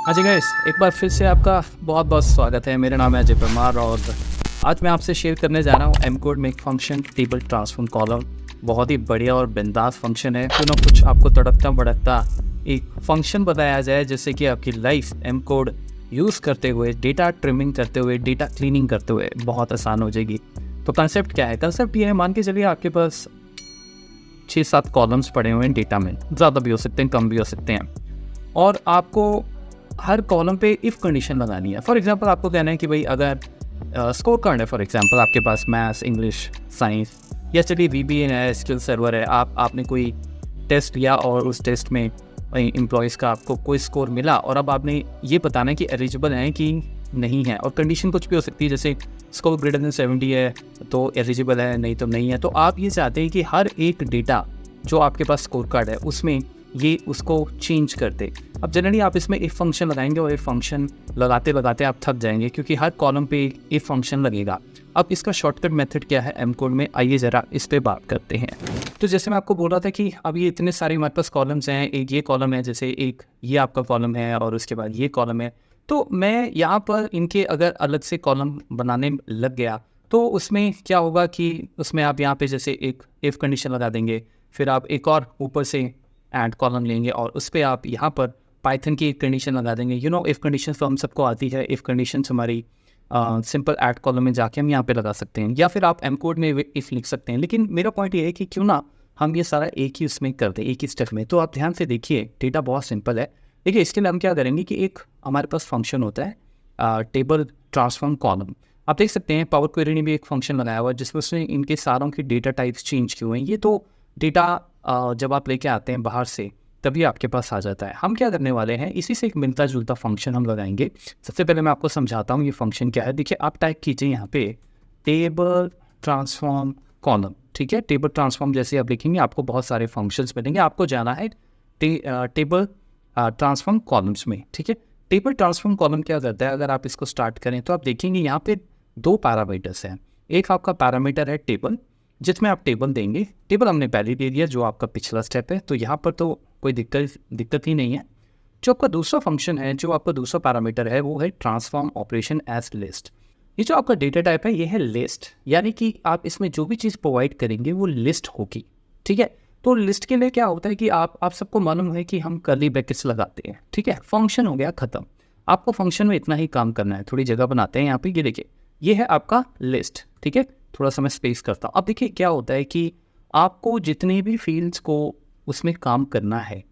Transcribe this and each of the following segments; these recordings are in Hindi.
हाँ जी गाइस, एक बार फिर से आपका बहुत बहुत स्वागत है। मेरा नाम है अजय परमार और आज मैं आपसे शेयर करने जा रहा हूँ एम कोड में एक फंक्शन टेबल ट्रांसफॉर्म कॉलम। बहुत ही बढ़िया और बिंदास फंक्शन है। क्यों ना कुछ आपको तड़कता भड़कता एक फंक्शन बताया जाए जिससे कि आपकी लाइफ एम कोड यूज़ करते हुए, डेटा ट्रिमिंग करते हुए, डेटा क्लीनिंग करते हुए बहुत आसान हो जाएगी। तो कंसेप्ट क्या है? कंसेप्ट ये है, मान के चलिए आपके पास 6-7 कॉलम्स पड़े हुए हैं डेटा में। ज़्यादा भी हो सकते हैं, कम भी हो सकते हैं, और आपको हर कॉलम पे इफ़ कंडीशन लगानी है। फॉर एग्जांपल आपको कहना है कि भाई अगर स्कोर कार्ड है, फॉर एग्जांपल आपके पास मैथ्स, इंग्लिश, साइंस, या चलिए वीबीएन है, एसक्यूएल सर्वर है, आपने कोई टेस्ट लिया और उस टेस्ट में एम्प्लॉयज़ का आपको कोई स्कोर मिला और अब आपने ये बताना है कि एलिजिबल हैं कि नहीं है, और कंडीशन कुछ भी हो सकती है, जैसे स्कोर ग्रेटर देन 70 है तो एलिजिबल है, नहीं तो नहीं है। तो आप ये चाहते हैं कि हर एक डेटा जो आपके पास स्कोर कार्ड है उसमें ये उसको चेंज कर दे। अब जनरली आप इसमें इफ फंक्शन लगाएंगे और इफ फंक्शन लगाते लगाते आप थक जाएंगे क्योंकि हर कॉलम पे इफ फंक्शन लगेगा। अब इसका शॉर्टकट मेथड क्या है एम कोड में, आइए ज़रा इस पे बात करते हैं। तो जैसे मैं आपको बोल रहा था कि अब ये इतने सारे हमारे पास कॉलम्स हैं, एक ये कॉलम है, जैसे एक ये आपका कॉलम है और उसके बाद ये कॉलम है। तो मैं यहाँ पर इनके अगर अलग से कॉलम बनाने लग गया तो उसमें क्या होगा कि उसमें आप यहाँ पे जैसे एक इफ़ कंडीशन लगा देंगे, फिर आप एक और ऊपर से ऐड कॉलम लेंगे और उस पर आप यहाँ पर पाइथन की एक कंडीशन लगा देंगे। इफ़ कंडीशन तो हम सबको आती है, इफ़ कंडीशन हमारी सिंपल ऐड कॉलम में जाके हम यहाँ पे लगा सकते हैं, या फिर आप एम कोड में इफ़ लिख सकते हैं। लेकिन मेरा पॉइंट ये है कि क्यों ना हम ये सारा एक ही उसमें कर दें, एक ही स्टेप में। तो आप ध्यान से देखिए, डेटा बहुत सिंपल है। देखिए इसके लिए हम क्या करेंगे कि एक हमारे पास फंक्शन होता है टेबल ट्रांसफॉर्म कॉलम। आप देख सकते हैं पावर क्वेरी ने भी एक फंक्शन लगाया हुआ है जिसमें उसने इनके सारों के डेटा टाइप्स चेंज किए हुए हैं। ये तो डेटा जब आप लेके आते हैं बाहर से तभी आपके पास आ जाता है। हम क्या करने वाले हैं, इसी से एक मिलता जुलता फंक्शन हम लगाएंगे। सबसे पहले मैं आपको समझाता हूँ ये फंक्शन क्या है। देखिए आप टाइप कीजिए यहाँ पे टेबल ट्रांसफॉर्म कॉलम, ठीक है। टेबल ट्रांसफॉर्म जैसे आप लिखेंगे आपको बहुत सारे फंक्शंस मिलेंगे। आपको जाना है टेबल ट्रांसफॉर्म कॉलम्स में, ठीक है। टेबल ट्रांसफॉर्म कॉलम क्या करता है, अगर आप इसको स्टार्ट करें तो आप देखेंगे यहाँ पे दो पैरामीटर्स हैं। एक आपका पैरामीटर है टेबल, जिसमें आप टेबल देंगे। टेबल हमने पहले दे दिया जो आपका पिछला स्टेप है, तो यहाँ पर तो कोई दिक्कत ही नहीं है। जो आपका दूसरा फंक्शन है, जो आपका दूसरा पैरामीटर है, वो है ट्रांसफॉर्म ऑपरेशन एज लिस्ट। ये जो आपका डेटा टाइप है ये है लिस्ट, यानी कि आप इसमें जो भी चीज़ प्रोवाइड करेंगे वो लिस्ट होगी, ठीक है। तो लिस्ट के लिए क्या होता है कि आप सबको मालूम है कि हम कर्ली ब्रैकेट्स लगाते हैं, ठीक है। फंक्शन हो गया ख़त्म। आपको फंक्शन में इतना ही काम करना है। थोड़ी जगह बनाते हैं यहाँ पे, ये देखिए ये है आपका लिस्ट, ठीक है। थोड़ा सा मैं स्पेस करता हूँ। अब देखिए क्या होता है कि आपको जितने भी फील्ड्स को उसमें काम करना है,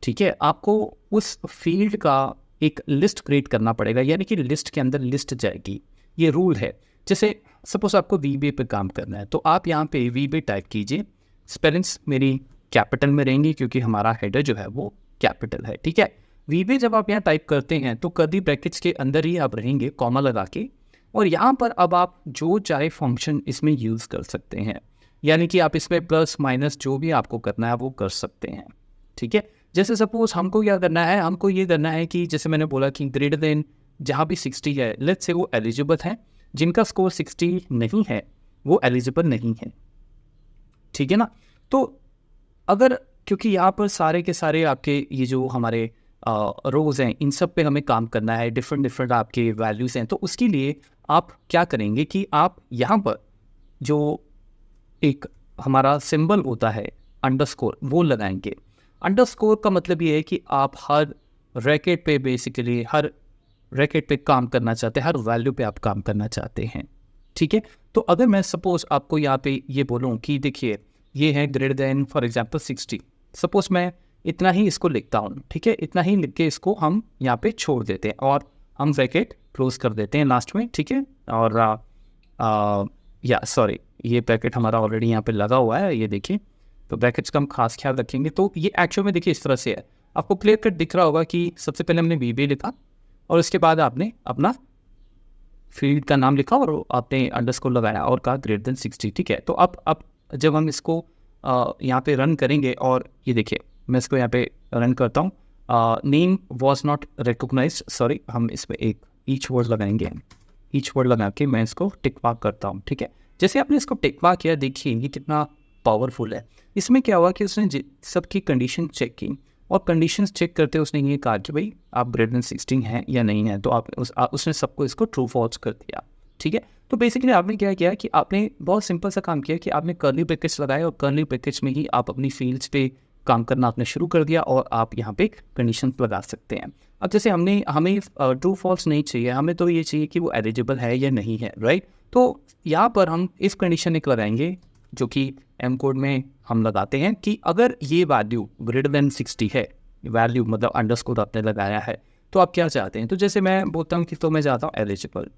ठीक है, आपको उस फील्ड का एक लिस्ट क्रिएट करना पड़ेगा, यानी कि लिस्ट के अंदर लिस्ट जाएगी। ये रूल है। जैसे सपोज आपको वीबे पे काम करना है तो आप यहाँ पे वीबे टाइप कीजिए। स्पेलिंग्स मेरी कैपिटल में रहेंगी क्योंकि हमारा हेडर जो है वो कैपिटल है, ठीक है। वीबे जब आप यहाँ टाइप करते हैं तो कर्ली ब्रैकेट्स के अंदर ही आप रहेंगे कॉमा लगा के, और यहाँ पर अब आप जो चाहे फंक्शन इसमें यूज़ कर सकते हैं, यानी कि आप इसमें प्लस माइनस जो भी आपको करना है वो कर सकते हैं, ठीक है। जैसे सपोज हमको क्या करना है, हमको ये करना है कि जैसे मैंने बोला कि ग्रेटर देन जहाँ भी 60 है, लेट्स से वो एलिजिबल हैं। जिनका स्कोर 60 नहीं है वो एलिजिबल नहीं है, ठीक है ना। तो अगर क्योंकि यहाँ पर सारे के सारे आपके ये जो हमारे रोज़ हैं इन सब पे हमें काम करना है, डिफरेंट आपके वैल्यूज़ हैं, तो उसके लिए आप क्या करेंगे कि आप यहाँ पर जो एक हमारा सिंबल होता है अंडरस्कोर वो लगाएंगे। अंडरस्कोर का मतलब ये है कि आप हर रैकेट पे बेसिकली हर रैकेट पे काम करना चाहते हैं, हर वैल्यू पे आप काम करना चाहते हैं, ठीक है। तो अगर मैं सपोज आपको यहाँ पे ये बोलूँ कि देखिए ये है greater than for example 60, suppose मैं इतना ही इसको लिखता हूँ, ठीक है। इतना ही लिख के इसको हम यहाँ पे छोड़ देते हैं और हम ब्रैकेट क्लोज कर देते हैं लास्ट में, ठीक है। और या सॉरी, ये ब्रैकेट हमारा ऑलरेडी यहाँ पे लगा हुआ है, ये देखिए। तो ब्रैकेट्स का हम खास ख्याल रखेंगे। तो ये एक्चुअल में देखिए इस तरह से है। आपको क्लियर कट दिख रहा होगा कि सबसे पहले हमने वीबी लिखा और उसके बाद आपने अपना फील्ड का नाम लिखा और आपने अंडरस्कोर लगाया और कहा ग्रेटर देन 60, ठीक है। तो अब जब हम इसको यहाँ पे रन करेंगे और ये देखिए मैं इसको यहाँ पे रन करता हूँ, name was not recognised, sorry, हम इसमें एक ईच वर्ड लगाएंगे। ईच वर्ड लगा के मैं इसको टिक मार्क करता हूँ, ठीक है। जैसे आपने इसको टिक मार्क किया, देखिए ये कितना पावरफुल है। इसमें क्या हुआ कि उसने सबकी कंडीशन चेक की। और कंडीशंस चेक करते उसने ये कहा कि भाई आप ग्रेटर देन 16 हैं या नहीं है, तो आप उसने सबको इसको ट्रू फॉल्स कर दिया, ठीक है। तो बेसिकली आपने क्या किया कि आपने बहुत सिंपल सा काम किया कि आपने कर्ली ब्रैकेट्स लगाए और कर्ली ब्रैकेट्स में ही आप अपनी फील्ड्स पे काम करना आपने शुरू कर दिया और आप यहाँ पे कंडीशंस लगा सकते हैं। अब जैसे हमें ट्रू फॉल्स नहीं चाहिए, हमें तो ये चाहिए कि वो एलिजिबल है या नहीं है, राइट। तो यहाँ पर हम इफ कंडीशन एक लगाएंगे जो कि एम कोड में हम लगाते हैं कि अगर ये वैल्यू ग्रेटर देन 60 है, वैल्यू मतलब अंडरस्कोर आपने लगाया है, तो आप क्या चाहते हैं। तो जैसे मैं बोलता हूँ कि तो मैं चाहता हूँ एलिजिबल,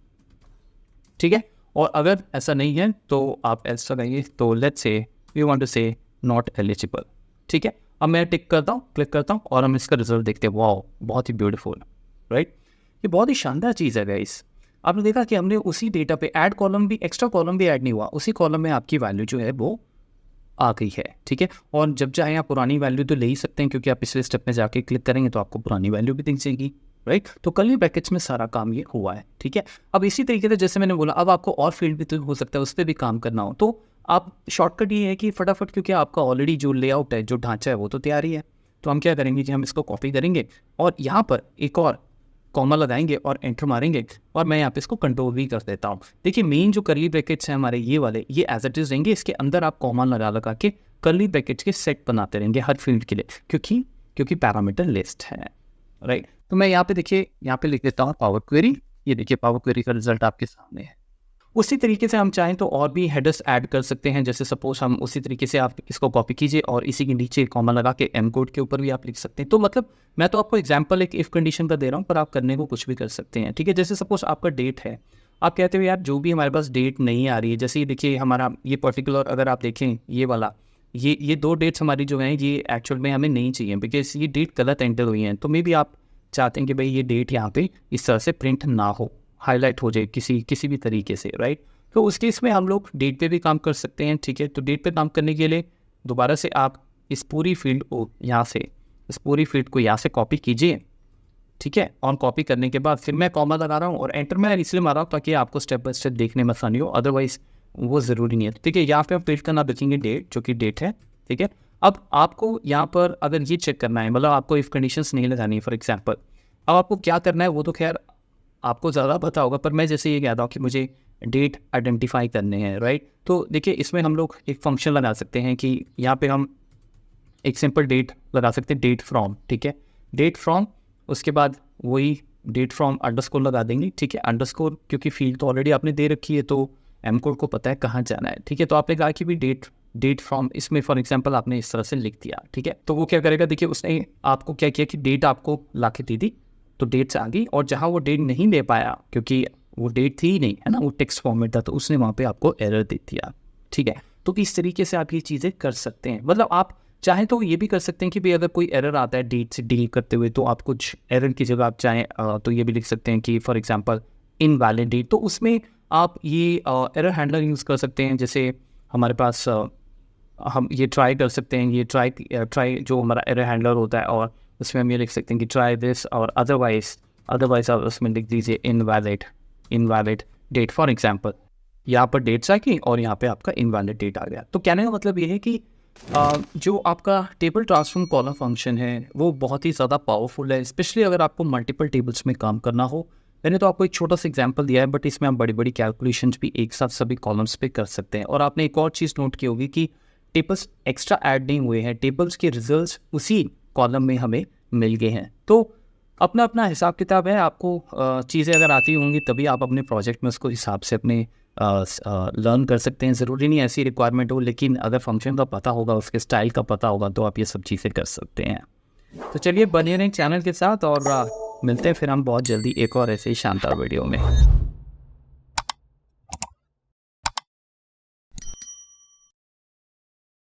ठीक है। और अगर ऐसा नहीं है तो आप ऐसा लगाइए, तो let's say we want to say not eligible, ठीक है। अब मैं टिक करता हूँ, क्लिक करता हूँ और हम इसका रिजल्ट देखते हैं। वाओ, बहुत ही ब्यूटीफुल, राइट। ये बहुत ही शानदार चीज़ है गाइस। आपने देखा कि हमने उसी डेटा पे ऐड कॉलम भी, एक्स्ट्रा कॉलम भी ऐड नहीं हुआ, उसी कॉलम में आपकी वैल्यू जो है वो आ गई है, ठीक है। और जब चाहे आप पुरानी वैल्यू तो ले ही सकते हैं, क्योंकि आप पिछले स्टेप में जाके क्लिक करेंगे तो आपको पुरानी वैल्यू भी दिख जाएगी, राइट। तो कर्ली ब्रैकेट्स में सारा काम ये हुआ है, ठीक है। अब इसी तरीके से जैसे मैंने बोला, अब आपको और फील्ड भी तो हो सकता है, उस पर भी काम करना हो, तो आप शॉर्टकट ये है कि फटाफट, क्योंकि आपका ऑलरेडी जो लेआउट है, जो ढांचा है वो तो तैयार ही है, तो हम क्या करेंगे कि हम इसको कॉपी करेंगे और यहाँ पर एक और कॉमा लगाएंगे और एंटर मारेंगे और मैं यहाँ पे इसको कंट्रोल भी कर देता हूँ। देखिए मेन जो कर्ली ब्रैकेट्स हैं हमारे ये वाले, ये एज इट इज रहेंगे, इसके अंदर आप कॉमा लगा के कर्ली ब्रैकेट्स के सेट बनाते रहेंगे हर फील्ड के लिए, क्योंकि पैरामीटर लिस्ट है, राइट। तो मैं यहाँ पे देखिए, यहाँ पे लिख देता हूँ पावर क्वेरी। ये देखिए पावर क्वेरी का रिजल्ट आपके सामने है। उसी तरीके से हम चाहें तो और भी हेडर्स ऐड कर सकते हैं। जैसे सपोज हम उसी तरीके से आप इसको कॉपी कीजिए और इसी के नीचे कॉमा लगा के एम कोड के ऊपर भी आप लिख सकते हैं। तो मतलब मैं तो आपको एग्जांपल एक इफ कंडीशन का दे रहा हूँ, पर आप करने को कुछ भी कर सकते हैं, ठीक है। जैसे सपोज आपका डेट है, आप कहते हो यार जो भी हमारे पास डेट नहीं आ रही है, जैसे ये देखिए हमारा ये पर्टिकुलर, अगर आप देखें ये वाला, ये दो डेट्स हमारी जो हैं ये एक्चुअल में हमें नहीं चाहिए, बिकॉज ये डेट गलत एंटर हुई हैं। तो मे बी आप चाहते हैं कि भाई ये डेट यहाँ पे इस तरह से प्रिंट ना हो, हाईलाइट हो जाए किसी भी तरीके से, राइट। तो उस केस में हम लोग डेट पे भी काम कर सकते हैं, ठीक है। तो डेट पे काम करने के लिए दोबारा से आप इस पूरी फील्ड को यहाँ से कॉपी कीजिए, ठीक है। और कॉपी करने के बाद फिर मैं कॉमा लगा रहा हूँ और एंटर मैं इसलिए मार रहा हूँ ताकि आपको स्टेप बाय स्टेप देखने में आसानी हो, अदरवाइज वो ज़रूरी नहीं है, ठीक है। यहाँ पे हम प्रिंट करना देखेंगे डेट, जो कि डेट है, ठीक है। अब आपको यहाँ पर अगर ये चेक करना है, मतलब आपको इफ कंडीशंस नहीं लगानी है फॉर एग्जांपल, अब आपको क्या करना है वो तो खैर आपको ज़्यादा पता होगा, पर मैं जैसे ये कहता हूँ कि मुझे डेट आइडेंटिफाई करने हैं, राइट। तो देखिए इसमें हम लोग एक फंक्शन लगा सकते हैं कि यहाँ पे हम एक सिंपल डेट लगा सकते हैं, डेट फ्रॉम, ठीक है। डेट फ्रॉम, उसके बाद वही डेट फ्रॉम अंडरस्कोर लगा देंगे, ठीक है। अंडरस्कोर क्योंकि फील्ड तो ऑलरेडी आपने दे रखी है, तो एम कोड को पता है कहाँ जाना है, ठीक है। तो आपने कहा कि भी डेट फ्रॉम, इसमें फॉर एग्जांपल आपने इस तरह से लिख दिया, ठीक है। तो वो क्या करेगा, देखिए उसने आपको क्या किया कि डेट आपको ला के दे दी, तो डेट्स आ गई, और जहाँ वो डेट नहीं दे पाया क्योंकि वो डेट थी ही नहीं, है ना, वो टेक्स्ट फॉर्मेट था, तो उसने वहाँ पे आपको एरर दे दिया, ठीक है। तो इस तरीके से आप ये चीज़ें कर सकते हैं। मतलब आप चाहें तो ये भी कर सकते हैं कि भाई अगर कोई एरर आता है डेट से डील करते हुए, तो आप कुछ एरर की जगह आप चाहें तो ये भी लिख सकते हैं कि फॉर एग्जांपल इनवैलिड डेट, तो उसमें आप ये एरर हैंडलर यूज़ कर सकते हैं। जैसे हमारे पास हम ये ट्राई कर सकते हैं, ये ट्राई जो हमारा एरर हैंडलर होता है, और उसमें हम ये लिख सकते हैं कि ट्राई दिस, और अदरवाइज आप उसमें लिख दीजिए इनवैलिड डेट फॉर एग्जांपल। यहाँ पर डेट्स आ गई और यहाँ पे आपका इनवैलिड डेट आ गया। तो कहने का मतलब ये है कि जो आपका टेबल ट्रांसफॉर्म कॉलम फंक्शन है वो बहुत ही ज़्यादा पावरफुल है, स्पेशली अगर आपको मल्टीपल टेबल्स में काम करना हो। मैंने तो आपको एक छोटा सा एग्जांपल दिया है, बट इसमें आप बड़ी बड़ी कैलकुलेशंस भी एक साथ सभी कॉलम्स पे कर सकते हैं। और आपने एक और चीज़ नोट की होगी कि टेबल्स एक्स्ट्रा ऐड नहीं हुए हैं, टेबल्स के रिजल्ट्स उसी कॉलम में हमें मिल गए हैं। तो अपना अपना हिसाब किताब है, आपको चीज़ें अगर आती होंगी तभी आप अपने प्रोजेक्ट में उसको हिसाब से अपने लर्न कर सकते हैं। ज़रूरी नहीं ऐसी रिक्वायरमेंट हो, लेकिन अगर फंक्शन का पता होगा, उसके स्टाइल का पता होगा, तो आप ये सब चीज़ें कर सकते हैं। तो चलिए बने रहें चैनल के साथ, और मिलते हैं फिर हम बहुत जल्दी एक और ऐसे ही शानदार वीडियो में।